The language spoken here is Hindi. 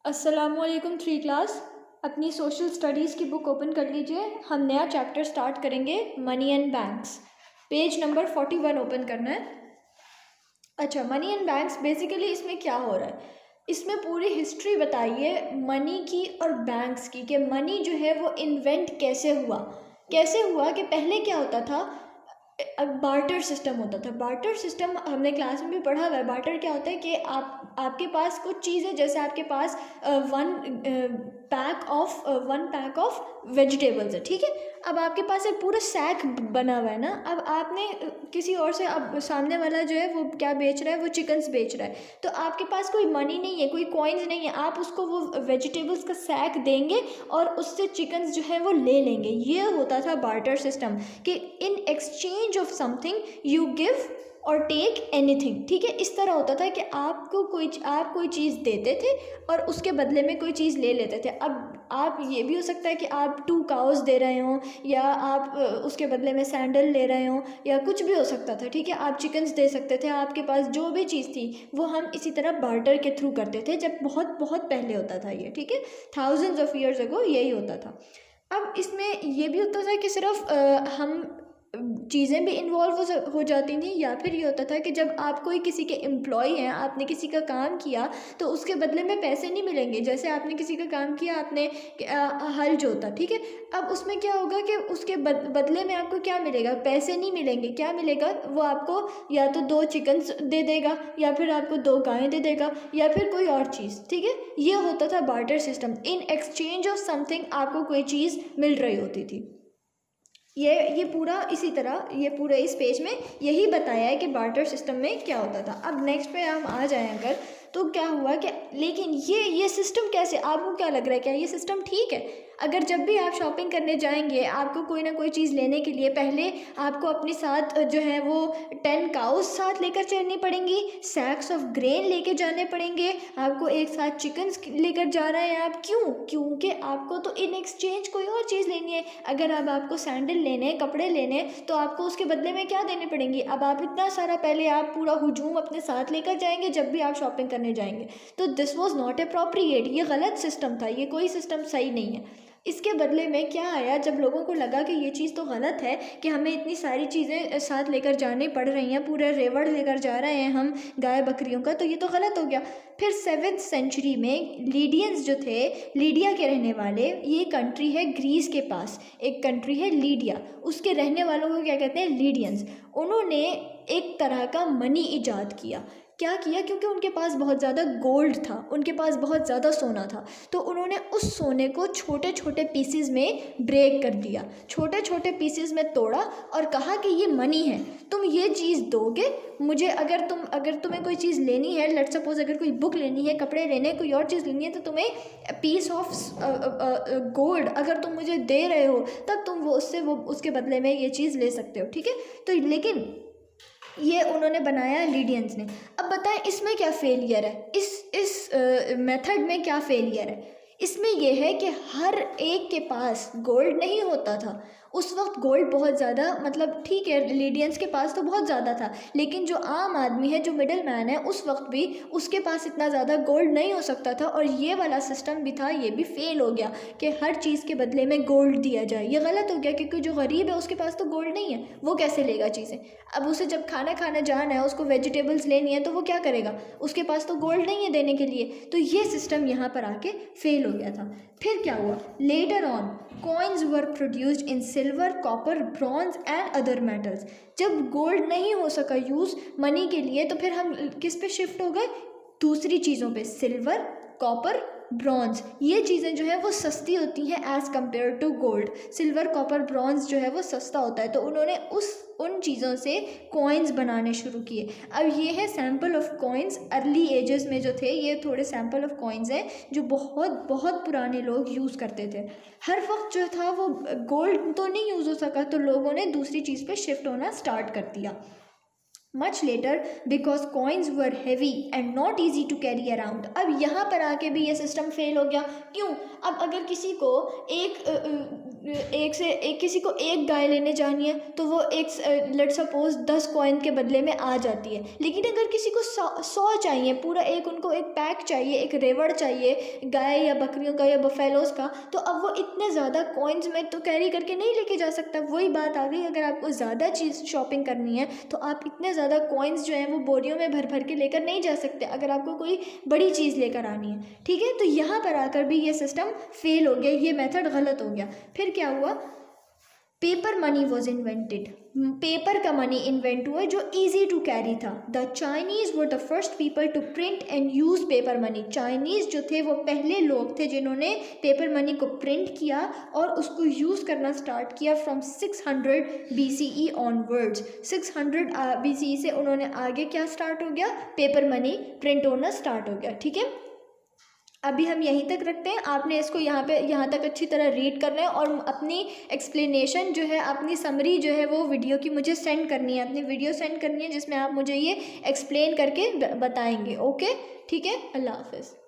अस्सलामुअलैकुम थ्री क्लास। अपनी सोशल स्टडीज़ की बुक ओपन कर लीजिए। हम नया चैप्टर स्टार्ट करेंगे, money and banks. Page number 41 open करना है। अच्छा, मनी एंड बैंक्स बेसिकली इसमें क्या हो रहा है, इसमें पूरी हिस्ट्री बताइए मनी की और बैंक्स की, कि मनी जो है वो इन्वेंट कैसे हुआ कि पहले क्या होता था। बार्टर सिस्टम होता था। बार्टर सिस्टम हमने क्लास में भी पढ़ा हुआ है। बार्टर क्या होता है कि आपके पास कुछ चीज़ें, जैसे आपके पास वन पैक ऑफ वेजिटेबल्स है, ठीक है। अब आपके पास एक पूरा सैक बना हुआ है ना। अब आपने किसी और से, अब सामने वाला जो है वो क्या बेच रहा है, वो चिकन्स बेच रहा है, तो आपके पास कोई मनी नहीं है, कोई कॉइन्स नहीं है। आप उसको वो वेजिटेबल्स का सैक देंगे और उससे चिकन्स जो है वो ले लेंगे। ये होता था बार्टर सिस्टम, कि in exchange of something you give और टेक एनीथिंग, ठीक है। इस तरह होता था कि आप कोई चीज़ देते थे और उसके बदले में कोई चीज़ ले लेते थे। अब आप, ये भी हो सकता है कि आप 2 काउस दे रहे हों, या आप उसके बदले में सैंडल ले रहे हों, या कुछ भी हो सकता था, ठीक है। आप चिकन्स दे सकते थे, आपके पास जो भी चीज़ थी वो हम इसी तरह बार्टर के थ्रू करते थे, जब बहुत बहुत पहले होता था ये, ठीक है। थाउजेंड्स ऑफ ईयर्स अगो यही होता था। अब इसमें ये भी होता था कि सिर्फ हम चीज़ें भी इन्वॉल्व हो जाती थी, या फिर ये होता था कि जब आप कोई किसी के एम्प्लॉय हैं, आपने किसी का काम किया, तो उसके बदले में पैसे नहीं मिलेंगे। जैसे आपने किसी का काम किया, आपने हल जोता, ठीक है। अब उसमें क्या होगा कि उसके बदले में आपको क्या मिलेगा, पैसे नहीं मिलेंगे। क्या मिलेगा, वो आपको या तो 2 चिकन्स दे देगा, या फिर आपको 2 गायें दे देगा, या फिर कोई और चीज़, ठीक है। ये होता था barter system. In exchange of something आपको कोई चीज़ मिल रही होती थी। ये पूरा इसी तरह, ये पूरे इस पेज में यही बताया है कि बार्टर सिस्टम में क्या होता था। अब नेक्स्ट पे हम आ जाएं अगर, तो क्या हुआ कि, लेकिन ये सिस्टम कैसे, आपको क्या लग रहा है, क्या ये सिस्टम ठीक है? अगर जब भी आप शॉपिंग करने जाएंगे, आपको कोई ना कोई चीज़ लेने के लिए पहले आपको अपने साथ जो है वो 10 काउस साथ लेकर चलनी पड़ेंगी, सैक्स ऑफ ग्रेन लेके जाने पड़ेंगे, आपको एक साथ चिकन्स लेकर जा रहे हैं आप। क्यों? क्योंकि आपको तो इन एक्सचेंज कोई और चीज़ लेनी है। अगर अब आपको सैंडल लेने, कपड़े लेने, तो आपको उसके बदले में क्या देने पड़ेंगी। अब आप इतना सारा पहले आप पूरा हुजूम अपने साथ लेकर जाएंगे जब भी आप शॉपिंग करने जाएंगे, तो दिस वॉज नॉट अप्रोप्रिएट। ये गलत सिस्टम था, ये कोई सिस्टम सही नहीं है। इसके बदले में क्या आया, जब लोगों को लगा कि ये चीज़ तो गलत है, कि हमें इतनी सारी चीज़ें साथ लेकर जानी पड़ रही हैं, पूरा रेवड़ लेकर जा रहे हैं हम गाय बकरियों का, तो ये तो गलत हो गया। फिर 7th सेंचुरी में लीडियंस जो थे, लीडिया के रहने वाले, ये कंट्री है ग्रीस के पास, एक कंट्री है लीडिया, उसके रहने वालों को क्या कहते हैं, लीडियंस। उन्होंने एक तरह का मनी ईजाद किया। क्या किया? क्योंकि उनके पास बहुत ज़्यादा गोल्ड था, उनके पास बहुत ज़्यादा सोना था, तो उन्होंने उस सोने को छोटे छोटे पीसेस में ब्रेक कर दिया, छोटे छोटे पीसेस में तोड़ा और कहा कि ये मनी है, तुम ये चीज़ दोगे मुझे। अगर तुम्हें कोई चीज़ लेनी है, लेट्स सपोज अगर कोई बुक लेनी है, कपड़े लेने, कोई और चीज़ लेनी है, तो तुम्हें पीस ऑफ गोल्ड अगर तुम मुझे दे रहे हो, तब तुम उसके बदले में ये चीज़ ले सकते हो, ठीक है। तो लेकिन ये उन्होंने बनाया लीडियंस ने। अब बताएं इसमें क्या फेलियर है, इस मेथड में क्या फेलियर है? इसमें यह है कि हर एक के पास गोल्ड नहीं होता था उस वक्त। गोल्ड बहुत ज़्यादा, मतलब ठीक है, लीडियंस के पास तो बहुत ज़्यादा था, लेकिन जो आम आदमी है, जो मिडिल मैन है, उस वक्त भी उसके पास इतना ज़्यादा गोल्ड नहीं हो सकता था। और ये वाला सिस्टम भी था, ये भी फेल हो गया कि हर चीज़ के बदले में गोल्ड दिया जाए। ये गलत हो गया, क्योंकि जो गरीब है उसके पास तो गोल्ड नहीं है, वो कैसे लेगा चीज़ें। अब उसे जब खाना खाने जाना है, उसको वेजिटेबल्स लेनी है, तो वो क्या करेगा, उसके पास तो गोल्ड नहीं है देने के लिए। तो ये सिस्टम यहाँ पर आके फेल हो गया था। फिर क्या हुआ, later on coins were produced in silver, copper, bronze and other metals. जब गोल्ड नहीं हो सका यूज़ मनी के लिए, तो फिर हम किस पे शिफ्ट हो गए, दूसरी चीज़ों पे। सिल्वर, कॉपर, ब्रॉन्ज, ये चीज़ें जो है वो सस्ती होती हैं as compare to gold. Silver, copper, bronze जो है वो सस्ता होता है, तो उन्होंने उन चीज़ों से कॉइन्स बनाने शुरू किए। अब ये है sample of coins early ages में जो थे, ये थोड़े सैम्पल ऑफ कॉइन्स हैं जो बहुत बहुत पुराने लोग यूज़ करते थे। हर वक्त जो था वो गोल्ड तो नहीं यूज़ हो सका, तो लोगों ने दूसरी चीज़ पे शिफ्ट होना स्टार्ट कर दिया। Much later, because coins were heavy and not easy to carry around. अब यहाँ पर आके भी ये सिस्टम फेल हो गया। क्यों? अब अगर किसी को एक एक किसी को एक गाय लेने जानी है तो वो एक लेट सपोज 10 कॉइन के बदले में आ जाती है। लेकिन अगर किसी को 100 चाहिए, पूरा एक उनको एक पैक चाहिए, एक रेवड़ चाहिए गाय या बकरियों का या बफेलोज़ का, तो अब वो इतने ज़्यादा कॉइन्स में तो कैरी करके नहीं लेके जा सकता। वही बात आ गई, अगर आपको ज़्यादा चीज़ शॉपिंग करनी है तो आप इतने ज़्यादा कॉइन्स जो हैं वो बोरियों में भर भर के लेकर नहीं जा सकते, अगर आपको कोई बड़ी चीज़ लेकर आनी है। ठीक है, तो यहाँ पर आकर भी ये सिस्टम फेल हो गया, ये मेथड गलत हो गया। फिर क्या हुआ, paper money was invented. Paper का मनी इन्वेंट हुआ जो ईजी टू कैरी था। The Chinese were the first people to print and use paper money. Chinese जो थे वो पहले लोग थे जिन्होंने पेपर मनी को प्रिंट किया और उसको यूज़ करना स्टार्ट किया फ्रॉम 600 BCE ऑनवर्ड्स। 600 BCE से उन्होंने आगे क्या स्टार्ट हो गया, पेपर मनी प्रिंट होना स्टार्ट हो गया। ठीक है, अभी हम यहीं तक रखते हैं। आपने इसको यहाँ तक अच्छी तरह रीड करना है और अपनी एक्सप्लेनेशन जो है, अपनी समरी जो है वो वीडियो की मुझे सेंड करनी है, अपनी वीडियो सेंड करनी है जिसमें आप मुझे ये एक्सप्लेन करके बताएंगे। ओके, ठीक है, अल्लाह हाफ़िज़।